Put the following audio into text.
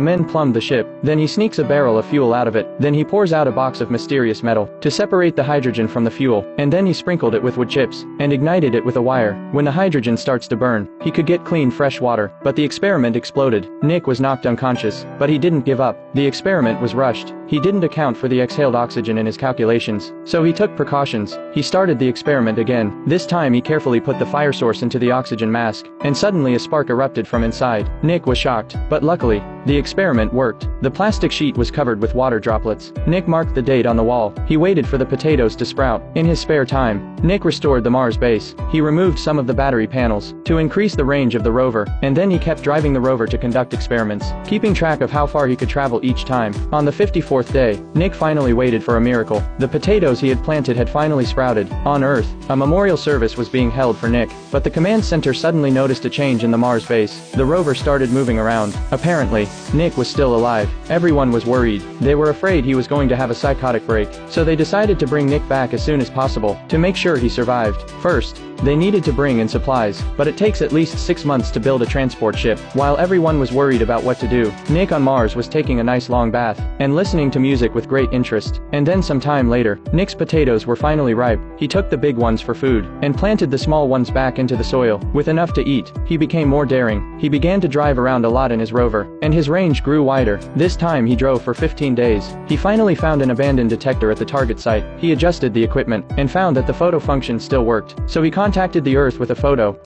men plumbed the ship, then he sneaks a barrel of fuel out of it, then he pours out a box of mysterious metal to separate the hydrogen from the fuel, and then he sprinkled it with wood chips and ignited it with a wire. When the hydrogen starts to burn, he could get clean fresh water, but the experiment exploded. Nick was knocked unconscious, but he didn't give up. The experiment was rushed. He didn't account for the exhaled oxygen in his calculations, so he took precautions. He started the experiment again. This time he carefully put the fire source into the oxygen mask, and suddenly a spark erupted from inside. Nick was shocked, but luckily, the experiment worked. The plastic sheet was covered with water droplets. Nick marked the date on the wall. He waited for the potatoes to sprout. In his spare time, Nick restored the Mars base. He removed some of the battery panels to increase the range of the rover, and then he kept driving the rover to conduct experiments, keeping track of how far he could travel each time. On the 54th day, Nick finally waited for a miracle. The potatoes he had planted had finally sprouted. On Earth, a memorial service was being held for Nick, but the command center suddenly noticed a change in the Mars base. The rover started moving around. Apparently, Nick was still alive. Everyone was worried. They were afraid he was going to have a psychotic break, so they decided to bring Nick back as soon as possible to make sure he survived. First, they needed to bring in supplies, but it takes at least 6 months to build a transport ship. While everyone was worried about what to do, Nick on Mars was taking a nice long bath and listening to music with great interest. And then some time later, Nick's potatoes were finally ripe. He took the big ones for food and planted the small ones back into the soil. With enough to eat, he became more daring. He began to drive around a lot in his rover, and his range grew wider. This time he drove for 15 days. He finally found an abandoned detector at the target site. He adjusted the equipment and found that the photo function still worked, so he contacted the Earth with a photo.